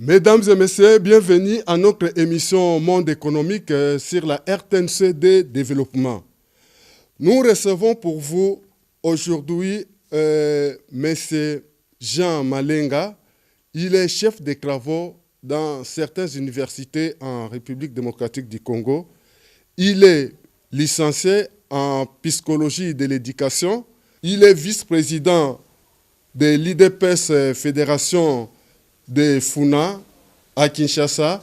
Mesdames et messieurs, bienvenue à notre émission Monde économique sur la RTNCD Développement. Nous recevons pour vous aujourd'hui M. Jean Malenga. Il est chef de travaux dans certaines universités en République démocratique du Congo. Il est licencié en psychologie de l'éducation. Il est vice-président de l'IDPS Fédération de Funa à Kinshasa.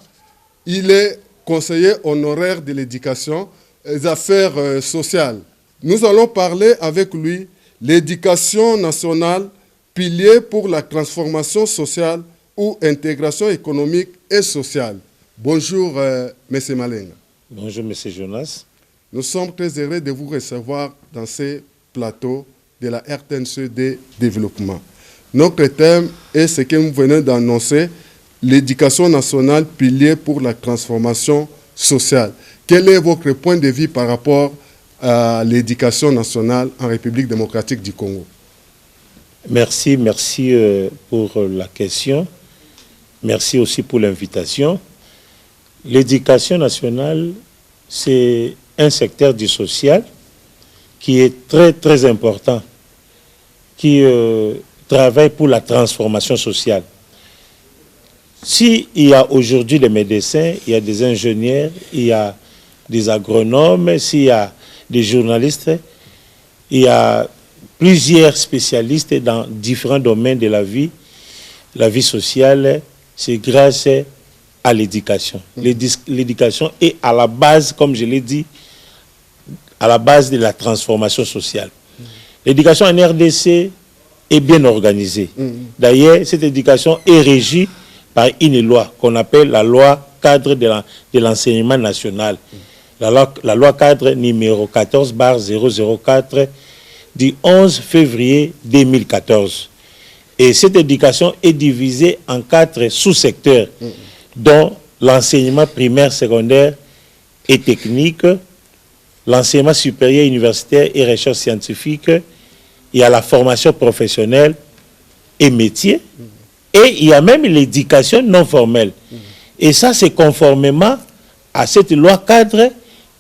Il est conseiller honoraire de l'éducation et des affaires sociales. Nous allons parler avec lui l'éducation nationale, pilier pour la transformation sociale ou intégration économique et sociale. Bonjour, M. Malenga. Bonjour, M. Jonas. Nous sommes très heureux de vous recevoir dans ces plateaux de la RTNCD Développement. Notre thème est ce que nous venons d'annoncer, l'éducation nationale, pilier pour la transformation sociale. Quel est votre point de vue par rapport à l'éducation nationale en République démocratique du Congo? Merci pour la question. Merci aussi pour l'invitation. L'éducation nationale, c'est un secteur du social qui est très, très important, qui travaille pour la transformation sociale. S'il y a aujourd'hui des médecins, il y a des ingénieurs, il y a des agronomes, s'il y a des journalistes, il y a plusieurs spécialistes dans différents domaines de la vie sociale, c'est grâce à l'éducation. L'éducation est à la base, comme je l'ai dit, à la base de la transformation sociale. L'éducation en RDC est bien organisée. D'ailleurs, cette éducation est régie par une loi qu'on appelle la loi cadre de l'enseignement national. La loi cadre numéro 14/004 du 11 février 2014. Et cette éducation est divisée en 4 sous-secteurs, dont l'enseignement primaire, secondaire et technique, l'enseignement supérieur, universitaire et recherche scientifique, il y a la formation professionnelle et métier, et il y a même l'éducation non formelle. Et ça, c'est conformément à cette loi cadre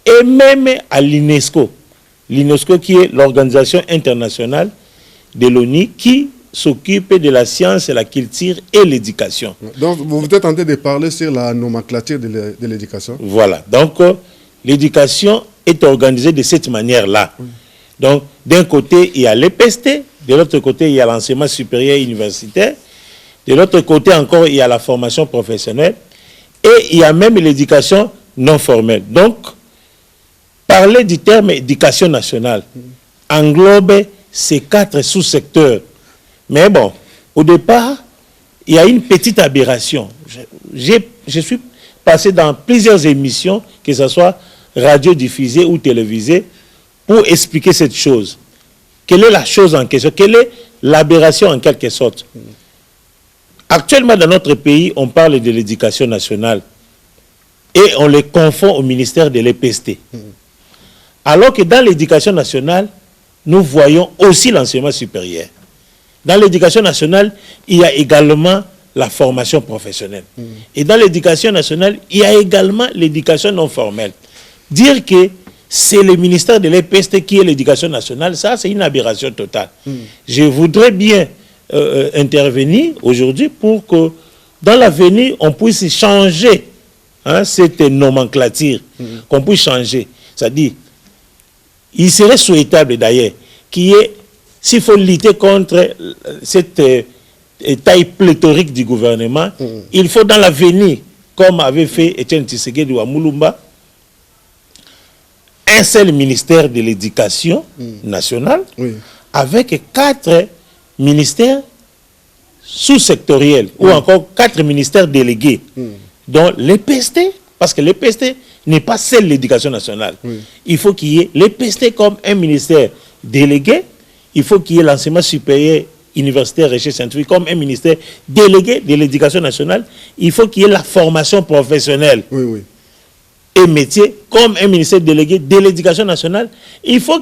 et même à l'UNESCO. L'UNESCO qui est l'organisation internationale de l'ONU qui s'occupe de la science, la culture et l'éducation. Donc, vous êtes en train de parler sur la nomenclature de l'éducation. Voilà. Donc, l'éducation est organisée de cette manière-là. Donc, d'un côté, il y a l'EPST, de l'autre côté, il y a l'enseignement supérieur universitaire, de l'autre côté encore, il y a la formation professionnelle, et il y a même l'éducation non formelle. Donc, parler du terme éducation nationale englobe ces 4 sous-secteurs. Mais bon, au départ, il y a une petite aberration. Je suis passé dans plusieurs émissions, que ce soit radiodiffusée ou télévisée, pour expliquer cette chose. Quelle est la chose en question? Quelle est l'aberration en quelque sorte? Actuellement, dans notre pays, on parle de l'éducation nationale et on les confond au ministère de l'EPST. Alors que dans l'éducation nationale, nous voyons aussi l'enseignement supérieur. Dans l'éducation nationale, il y a également la formation professionnelle. Et dans l'éducation nationale, il y a également l'éducation non formelle. Dire que c'est le ministère de l'EPST qui est l'éducation nationale, ça c'est une aberration totale. Je voudrais bien intervenir aujourd'hui pour que dans l'avenir, on puisse changer cette nomenclature, qu'on puisse changer. C'est-à-dire, il serait souhaitable d'ailleurs qu'il y ait, s'il faut lutter contre cette taille pléthorique du gouvernement, il faut dans l'avenir, comme avait fait Etienne Tshisekedi à Moulumba, un seul ministère de l'éducation nationale, avec 4 ministères sous-sectoriels, ou encore 4 ministères délégués, dont l'EPST, parce que l'EPST n'est pas seule l'éducation nationale. Il faut qu'il y ait l'EPST comme un ministère délégué, il faut qu'il y ait l'enseignement supérieur, universitaire, recherche scientifique comme un ministère délégué de l'éducation nationale, il faut qu'il y ait la formation professionnelle. Et métier, comme un ministère délégué de l'éducation nationale, il faut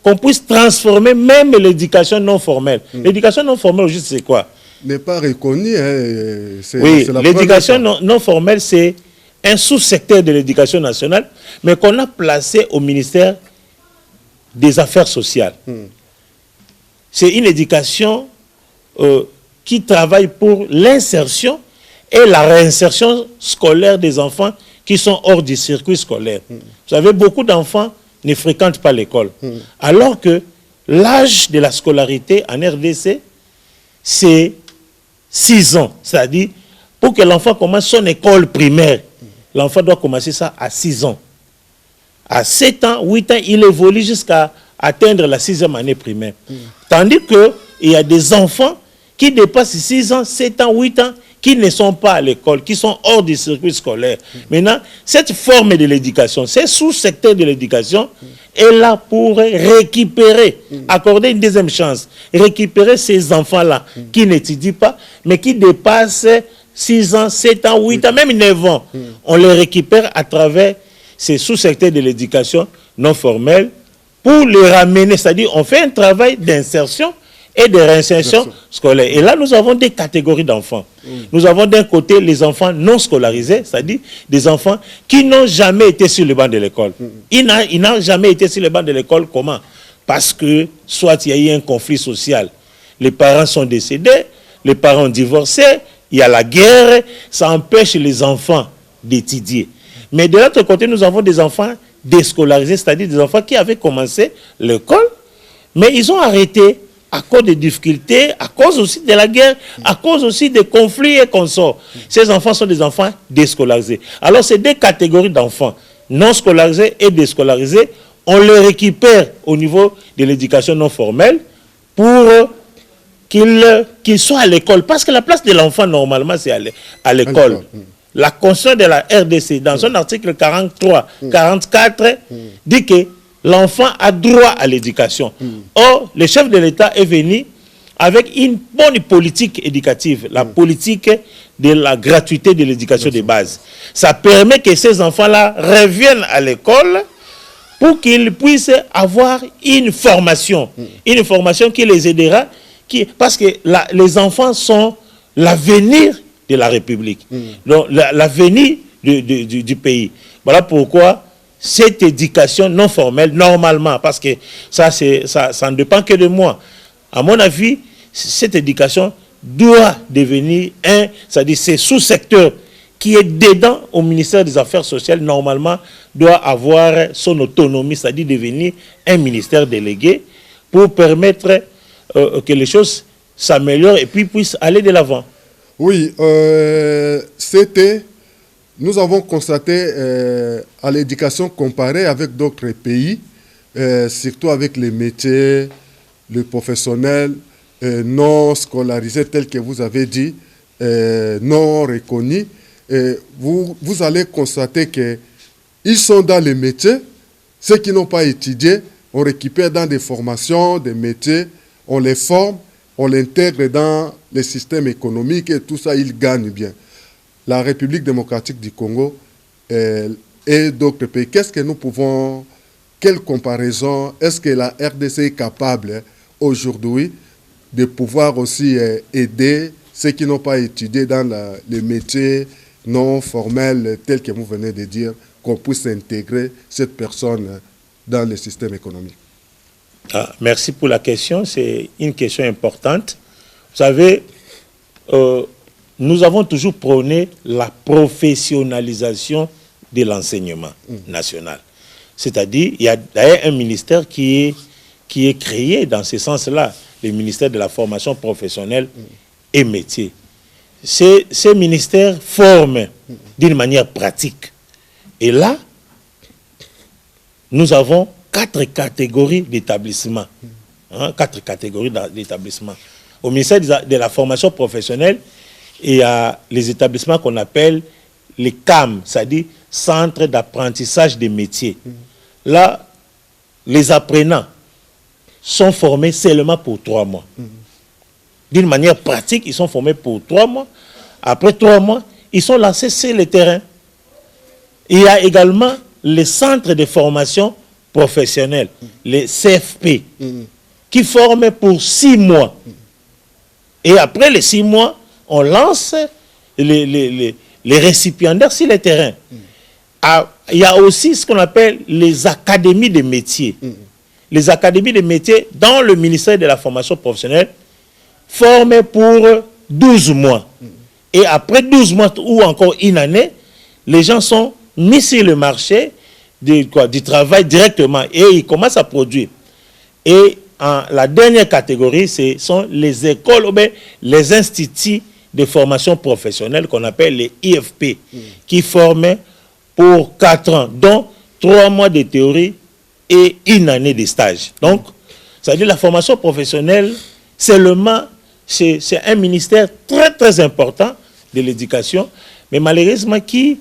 qu'on puisse transformer même l'éducation non formelle. L'éducation non formelle, juste c'est quoi? n'est pas reconnue. Oui, l'éducation non formelle, c'est un sous-secteur de l'éducation nationale, mais qu'on a placé au ministère des Affaires sociales. C'est une éducation qui travaille pour l'insertion et la réinsertion scolaire des enfants qui sont hors du circuit scolaire. Vous savez, beaucoup d'enfants ne fréquentent pas l'école. Alors que l'âge de la scolarité en RDC, c'est 6 ans. C'est-à-dire, pour que l'enfant commence son école primaire, l'enfant doit commencer ça à 6 ans. À 7 ans, 8 ans, il évolue jusqu'à atteindre la 6e année primaire. Tandis qu'il y a des enfants qui dépassent 6 ans, 7 ans, 8 ans, qui ne sont pas à l'école, qui sont hors du circuit scolaire. Maintenant, cette forme de l'éducation, ce sous-secteur de l'éducation est là pour récupérer, accorder une deuxième chance, récupérer ces enfants-là qui n'étudient pas, mais qui dépassent 6 ans, 7 ans, 8 ans, même 9 ans. On les récupère à travers ces sous-secteurs de l'éducation non formelle pour les ramener, c'est-à-dire on fait un travail d'insertion et de réinsertion scolaire. Et là, nous avons des catégories d'enfants. Nous avons d'un côté les enfants non scolarisés, c'est-à-dire des enfants qui n'ont jamais été sur le banc de l'école. Ils n'ont jamais été sur le banc de l'école. Comment? Parce que soit il y a eu un conflit social, les parents sont décédés, les parents ont divorcé, il y a la guerre, ça empêche les enfants d'étudier. Mais de l'autre côté, nous avons des enfants déscolarisés, c'est-à-dire des enfants qui avaient commencé l'école, mais ils ont arrêté à cause des difficultés, à cause aussi de la guerre, à cause aussi des conflits et consorts. Ces enfants sont des enfants déscolarisés. Alors, c'est deux catégories d'enfants, non scolarisés et déscolarisés. On les récupère au niveau de l'éducation non formelle pour qu'ils soient à l'école. Parce que la place de l'enfant, normalement, c'est à l'école. La Constitution de la RDC, dans son article 43, 44, dit que l'enfant a droit à l'éducation. Or, le chef de l'État est venu avec une bonne politique éducative, la politique de la gratuité de l'éducation de base. Ça permet que ces enfants-là reviennent à l'école pour qu'ils puissent avoir une formation qui les aidera, parce que les enfants sont l'avenir de la République, donc l'avenir du pays. Voilà pourquoi cette éducation non formelle, normalement, parce que ça ne dépend que de moi. À mon avis, cette éducation doit devenir c'est-à-dire ce sous-secteur qui est dedans au ministère des Affaires sociales, normalement, doit avoir son autonomie, c'est-à-dire devenir un ministère délégué pour permettre que les choses s'améliorent et puis puissent aller de l'avant. Oui, nous avons constaté à l'éducation comparée avec d'autres pays, surtout avec les métiers, les professionnels non scolarisés, tels que vous avez dit, non reconnus. Vous allez constater qu'ils sont dans les métiers. Ceux qui n'ont pas étudié, on récupère dans des formations, des métiers, on les forme, on l'intègre dans les systèmes économiques et tout ça, ils gagnent bien. La République démocratique du Congo et d'autres pays, qu'est-ce que nous pouvons, quelle comparaison, est-ce que la RDC est capable aujourd'hui de pouvoir aussi aider ceux qui n'ont pas étudié dans les métiers non formels tels que vous venez de dire, qu'on puisse intégrer cette personne dans le système économique? Merci pour la question, c'est une question importante. Vous savez, nous avons toujours prôné la professionnalisation de l'enseignement national. C'est-à-dire, il y a d'ailleurs un ministère qui est créé dans ce sens-là, le ministère de la formation professionnelle et métier. Ces ministères forment d'une manière pratique. Et là, nous avons 4 catégories d'établissements. 4 catégories d'établissements. Au ministère de la formation professionnelle, il y a les établissements qu'on appelle les CAM, c'est-à-dire Centres d'apprentissage des métiers. Là, les apprenants sont formés seulement pour 3 mois. D'une manière pratique, ils sont formés pour 3 mois. Après 3 mois, ils sont lancés sur le terrain. Il y a également les centres de formation professionnelle, les CFP, qui forment pour 6 mois. Et après les 6 mois, on lance les récipiendaires sur le terrain. Il y a aussi ce qu'on appelle les académies de métiers. Les académies de métiers dans le ministère de la formation professionnelle formées pour 12 mois. Et après 12 mois ou encore une année, les gens sont mis sur le marché du travail directement et ils commencent à produire. Et la dernière catégorie, ce sont les écoles, les instituts de formation professionnelle qu'on appelle les IFP, qui forment pour 4 ans, dont 3 mois de théorie et 1 année de stage. Donc, ça veut dire la formation professionnelle, seulement, c'est un ministère très très important de l'éducation, mais malheureusement qui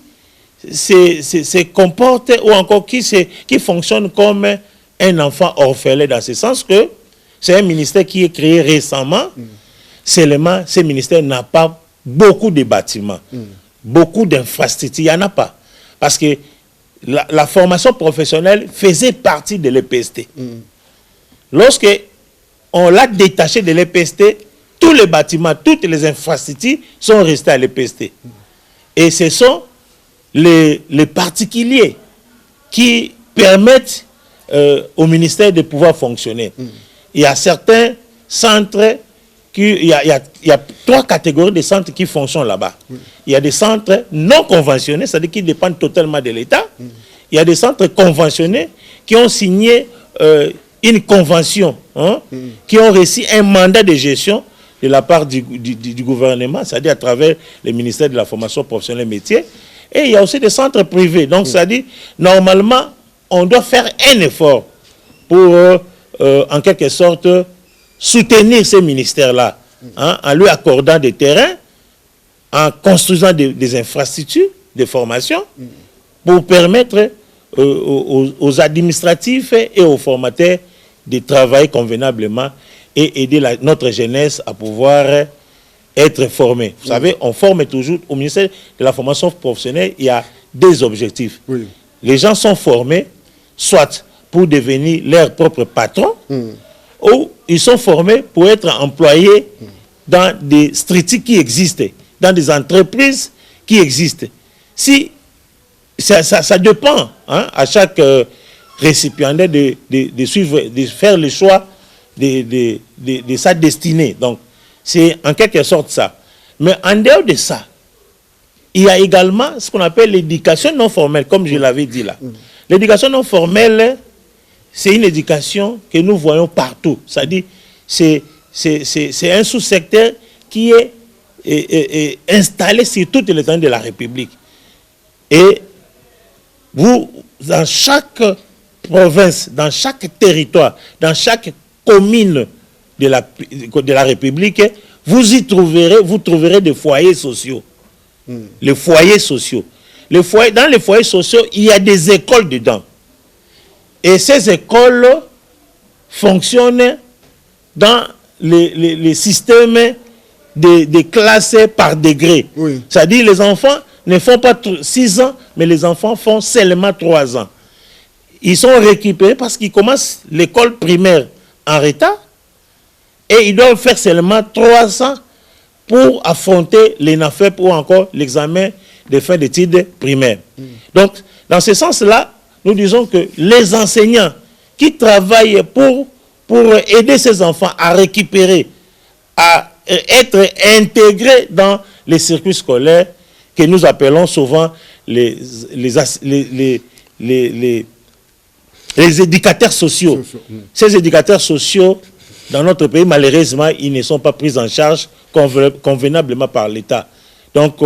se comporte ou encore qui fonctionne comme un enfant orphelin, dans ce sens que c'est un ministère qui est créé récemment. Seulement, ce ministère n'a pas beaucoup de bâtiments, beaucoup d'infrastructures, il n'y en a pas. Parce que la formation professionnelle faisait partie de l'EPST. Lorsque on l'a détaché de l'EPST, tous les bâtiments, toutes les infrastructures sont restés à l'EPST. Et ce sont les particuliers qui permettent au ministère de pouvoir fonctionner. Il y a certains centres, il y a 3 catégories de centres qui fonctionnent là-bas. Il y a des centres non conventionnés, c'est-à-dire qui dépendent totalement de l'État. Il y a des centres conventionnés qui ont signé une convention, qui ont reçu un mandat de gestion de la part du gouvernement, c'est-à-dire à travers le ministère de la formation professionnelle et métiers. Et il y a aussi des centres privés. Donc, c'est-à-dire, normalement, on doit faire un effort pour, en quelque sorte, soutenir ces ministères-là, en lui accordant des terrains, en construisant des infrastructures de formation, pour permettre aux administratifs et aux formateurs de travailler convenablement et aider notre jeunesse à pouvoir être formée. Vous savez, on forme toujours, au ministère de la formation professionnelle, il y a 2 objectifs. Les gens sont formés, soit pour devenir leur propre patron, ou ils sont formés pour être employés dans des structures qui existent, dans des entreprises qui existent. Si ça dépend à chaque récipiendaire de suivre, de faire le choix de sa destinée. Donc, c'est en quelque sorte ça. Mais en dehors de ça, il y a également ce qu'on appelle l'éducation non formelle, comme je l'avais dit là. L'éducation non formelle, c'est une éducation que nous voyons partout. C'est-à-dire, c'est un sous-secteur qui est installé sur toute l'étendue de la République. Et vous, dans chaque province, dans chaque territoire, dans chaque commune de la République, vous trouverez des foyers sociaux. Les foyers sociaux. Dans les foyers sociaux, il y a des écoles dedans. Et ces écoles fonctionnent dans les systèmes de classes par degré. C'est-à-dire les enfants ne font pas 6 ans, mais les enfants font seulement 3 ans. Ils sont récupérés parce qu'ils commencent l'école primaire en retard et ils doivent faire seulement 3 ans pour affronter l'ENAFEP ou encore l'examen de fin d'études primaires. Donc, dans ce sens-là, nous disons que les enseignants qui travaillent pour aider ces enfants à récupérer, à être intégrés dans les circuits scolaires que nous appelons souvent les éducateurs sociaux. Ces éducateurs sociaux, dans notre pays, malheureusement, ils ne sont pas pris en charge convenablement par l'État. Donc,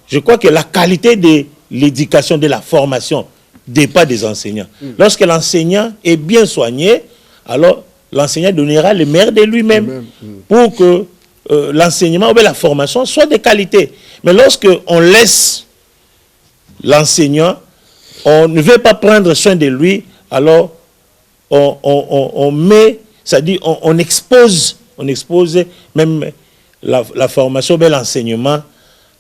je crois que la qualité de l'éducation, de la formation, dépend des enseignants. Lorsque l'enseignant est bien soigné, alors l'enseignant donnera le meilleur de lui-même pour que l'enseignement ou la formation soit de qualité. Mais lorsque on laisse l'enseignant, on ne veut pas prendre soin de lui, alors on met, c'est-à-dire on expose même la formation, mais l'enseignement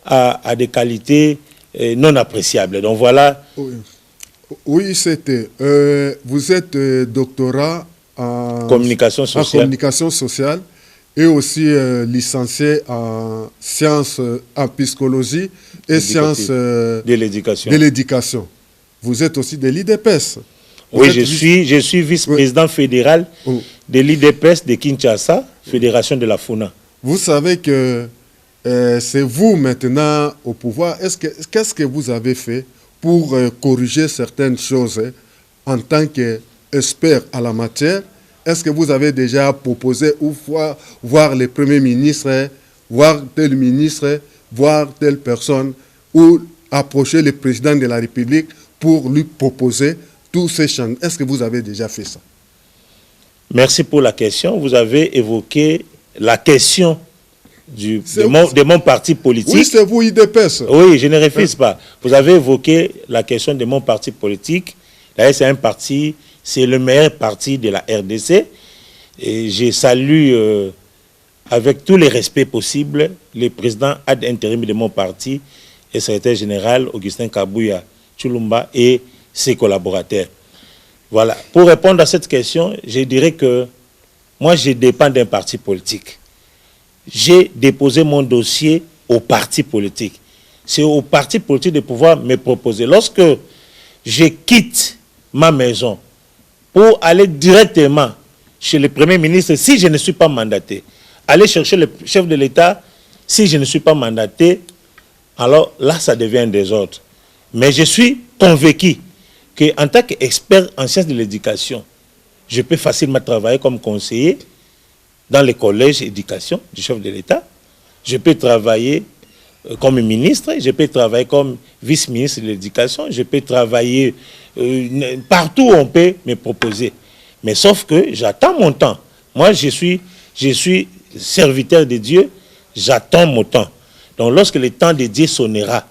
à des qualités non appréciables. Donc voilà. Oui, c'était. Vous êtes doctorat en communication sociale. En communication sociale. et aussi licencié en sciences, en psychologie et sciences de l'éducation. de l'éducation. Vous êtes aussi de l'IDPS. Oui, je suis vice-président fédéral de l'IDPS de Kinshasa, Fédération de la FUNA. Vous savez que c'est vous maintenant au pouvoir. Qu'est-ce que vous avez fait pour corriger certaines choses en tant qu'expert à la matière? Est-ce que vous avez déjà proposé ou voir le Premier ministre, voir tel ministre, voir telle personne, ou approcher le président de la République pour lui proposer tous ces changements? Est-ce que vous avez déjà fait ça? Merci pour la question. Vous avez évoqué la question de mon parti politique. Oui, c'est vous, IDPS. Oui, je ne refuse pas. Vous avez évoqué la question de mon parti politique. D'ailleurs, c'est un parti, c'est le meilleur parti de la RDC. Et je salue avec tous les respects possibles le président ad intérim de mon parti et secrétaire général Augustin Kabouya Tshilumba et ses collaborateurs. Voilà. Pour répondre à cette question, je dirais que moi, je dépends d'un parti politique. J'ai déposé mon dossier au parti politique. C'est au parti politique de pouvoir me proposer. Lorsque je quitte ma maison pour aller directement chez le Premier ministre, si je ne suis pas mandaté, aller chercher le chef de l'État, si je ne suis pas mandaté, alors là, ça devient un désordre. Mais je suis convaincu qu'en tant qu'expert en sciences de l'éducation, je peux facilement travailler comme conseiller dans les collèges d'éducation du chef de l'État. Je peux travailler comme ministre, je peux travailler comme vice-ministre de l'éducation, je peux travailler partout où on peut me proposer. Mais sauf que j'attends mon temps. Moi, je suis serviteur de Dieu, j'attends mon temps. Donc, lorsque le temps de Dieu sonnera,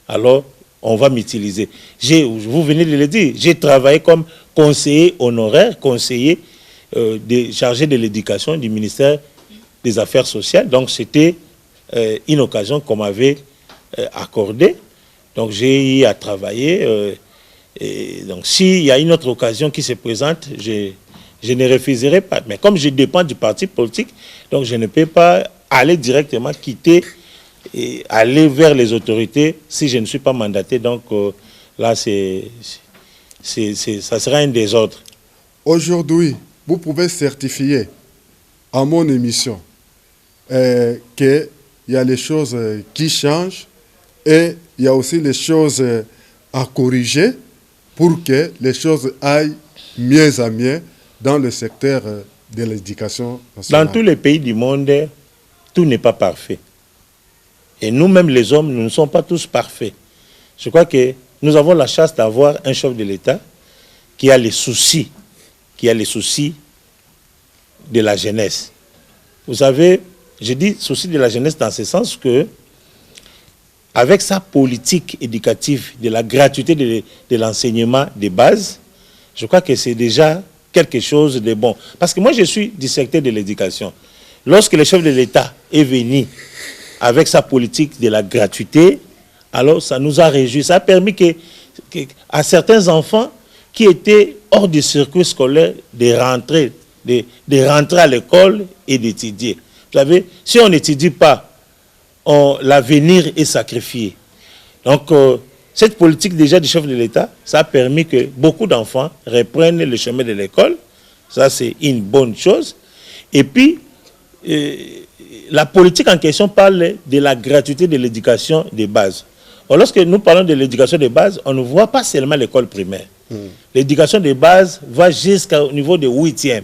alors on va m'utiliser. Vous venez de le dire, j'ai travaillé comme conseiller honoraire, conseiller chargé de l'éducation du ministère des Affaires sociales. Donc, c'était une occasion qu'on m'avait accordée. Donc, j'ai eu à travailler. Et donc, s'il y a une autre occasion qui se présente, je ne refuserai pas. Mais comme je dépends du parti politique, donc je ne peux pas aller directement quitter et aller vers les autorités si je ne suis pas mandaté. Donc, là, ça sera un désordre. Aujourd'hui, vous pouvez certifier à mon émission qu'il y a les choses qui changent et il y a aussi les choses à corriger pour que les choses aillent mieux à mieux dans le secteur de l'éducation nationale. Dans tous les pays du monde, tout n'est pas parfait. Et nous-mêmes, les hommes, nous ne sommes pas tous parfaits. Je crois que nous avons la chance d'avoir un chef de l'État qui a les soucis de la jeunesse. Vous savez, je dis soucis de la jeunesse dans ce sens que, avec sa politique éducative de la gratuité de l'enseignement de base, je crois que c'est déjà quelque chose de bon. Parce que moi, je suis du secteur de l'éducation. Lorsque le chef de l'État est venu avec sa politique de la gratuité, alors ça nous a réjouis. Ça a permis à certains enfants qui étaient hors du circuit scolaire de rentrer à l'école et d'étudier. Vous savez, si on n'étudie pas, l'avenir est sacrifié. Donc, cette politique déjà du chef de l'État, ça a permis que beaucoup d'enfants reprennent le chemin de l'école. Ça, c'est une bonne chose. Et puis, la politique en question parle de la gratuité de l'éducation de base. Alors, lorsque nous parlons de l'éducation de base, on ne voit pas seulement l'école primaire. L'éducation de base va jusqu'au niveau de 8e.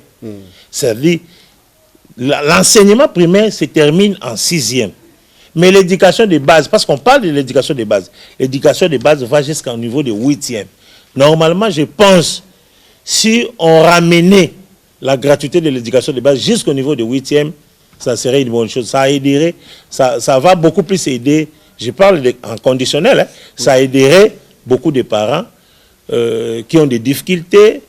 C'est-à-dire, l'enseignement primaire se termine en 6e. Mais l'éducation de base, parce qu'on parle de l'éducation de base va jusqu'au niveau de 8e. Normalement, je pense, si on ramenait la gratuité de l'éducation de base jusqu'au niveau de 8e, ça serait une bonne chose. Ça aiderait, ça va beaucoup plus aider, je parle en conditionnel, hein, ça aiderait beaucoup de parents qui ont des difficultés,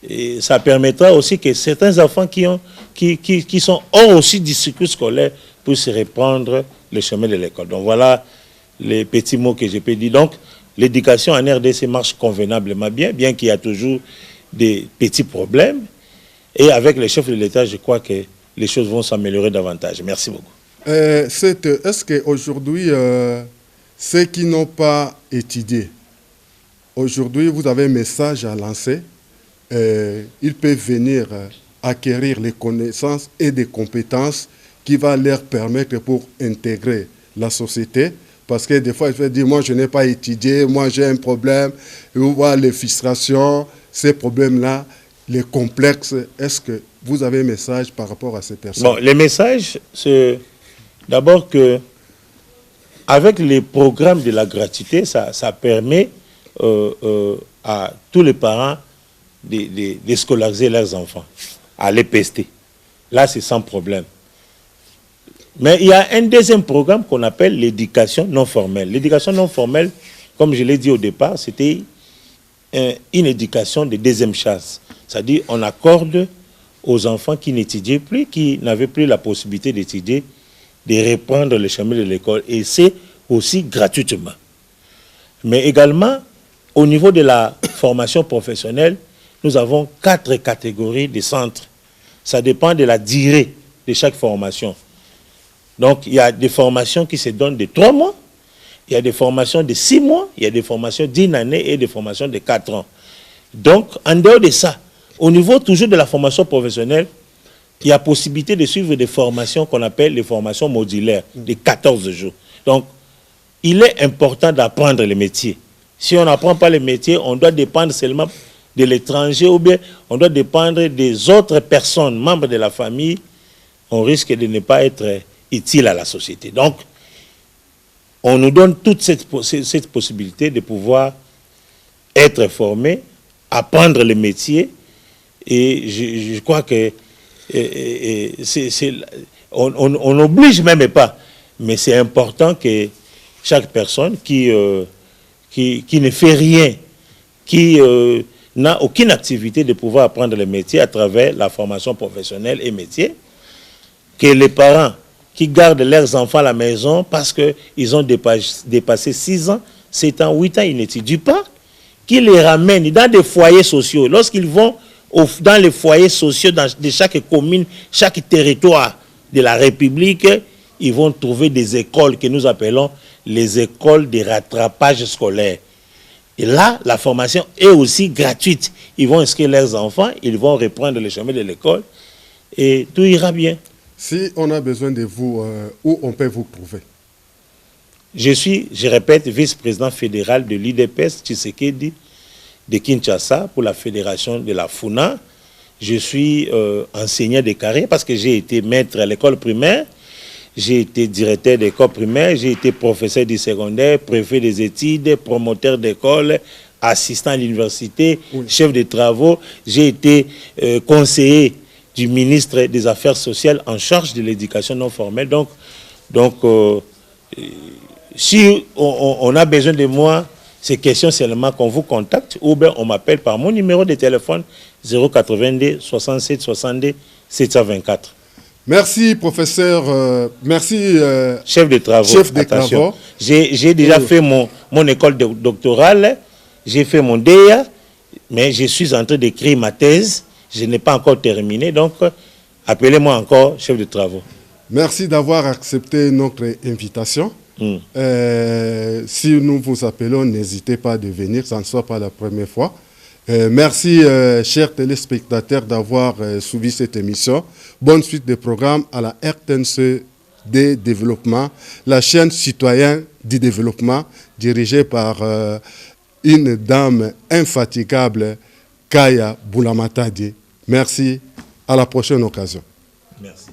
et ça permettra aussi que certains enfants qui sont hors aussi du circuit scolaire puissent reprendre le chemin de l'école. Donc voilà les petits mots que je peux dire. Donc l'éducation en RDC marche convenablement bien, bien qu'il y a toujours des petits problèmes. Et avec les chefs de l'État, je crois que les choses vont s'améliorer davantage. Merci beaucoup. Est-ce qu'aujourd'hui, ceux qui n'ont pas étudié, aujourd'hui, vous avez un message à lancer. Ils peuvent venir acquérir les connaissances et des compétences qui vont leur permettre pour intégrer la société. Parce que des fois, ils peuvent dire, moi, je n'ai pas étudié, moi, j'ai un problème. Vous voyez les frustrations, ces problèmes-là, les complexes. Est-ce que vous avez un message par rapport à ces personnes? Bon, les messages, c'est d'abord que avec les programmes de la gratuité, ça permet à tous les parents de scolariser leurs enfants à l'EPST. Là, c'est sans problème. Mais il y a un deuxième programme qu'on appelle l'éducation non formelle. L'éducation non formelle, comme je l'ai dit au départ, c'était une éducation de deuxième chance. C'est-à-dire on accorde aux enfants qui n'étudiaient plus, qui n'avaient plus la possibilité d'étudier, de reprendre le chemin de l'école. Et c'est aussi gratuitement. Mais également, au niveau de la formation professionnelle, nous avons 4 catégories de centres. Ça dépend de la durée de chaque formation. Donc, il y a des formations qui se donnent de 3 mois, il y a des formations de 6 mois, il y a des formations d'1 année et des formations de 4 ans. Donc, en dehors de ça, au niveau toujours de la formation professionnelle, il y a possibilité de suivre des formations qu'on appelle les formations modulaires, de 14 jours. Donc, il est important d'apprendre les métiers. Si on n'apprend pas les métiers, on doit dépendre seulement de l'étranger ou bien on doit dépendre des autres personnes, membres de la famille, on risque de ne pas être utile à la société. Donc, on nous donne toute cette possibilité de pouvoir être formé, apprendre les métiers, et je crois que on n'oblige même pas, mais c'est important que chaque personne qui ne fait rien, qui n'a aucune activité de pouvoir apprendre le métier à travers la formation professionnelle et métier, que les parents qui gardent leurs enfants à la maison parce qu'ils ont dépassé 6 ans, 7 ans, 8 ans, ils n'étudient pas, qu'ils les ramènent dans des foyers sociaux. Lorsqu'ils vont dans les foyers sociaux de chaque commune, chaque territoire de la République, ils vont trouver des écoles que nous appelons les écoles de rattrapage scolaire. Et là, la formation est aussi gratuite. Ils vont inscrire leurs enfants, ils vont reprendre le chemin de l'école et tout ira bien. Si on a besoin de vous, où on peut vous trouver? Je suis, je répète, vice-président fédéral de l'UDPS Tshisekedi de Kinshasa pour la fédération de la FUNA. Je suis enseignant de carrière parce que j'ai été maître à l'école primaire, j'ai été directeur d'école primaire, j'ai été professeur du secondaire, préfet des études, promoteur d'école, assistant à l'université, oui, chef de travaux. J'ai été conseiller du ministre des Affaires sociales en charge de l'éducation non formelle. Donc si on a besoin de moi, c'est question seulement qu'on vous contacte ou bien on m'appelle par mon numéro de téléphone 082 67 62 724. Merci, professeur. Merci, chef de travaux. Chef de travaux. J'ai déjà fait mon école doctorale, j'ai fait mon DEA, mais je suis en train d'écrire ma thèse. Je n'ai pas encore terminé, donc appelez-moi encore chef de travaux. Merci d'avoir accepté notre invitation. Si nous vous appelons, n'hésitez pas à venir, ça ne soit pas la première fois. Merci, chers téléspectateurs, d'avoir suivi cette émission. Bonne suite de programme à la RTNC des développements, la chaîne citoyenne du développement, dirigée par une dame infatigable, Kaya Boulamatadi. Merci, à la prochaine occasion. Merci.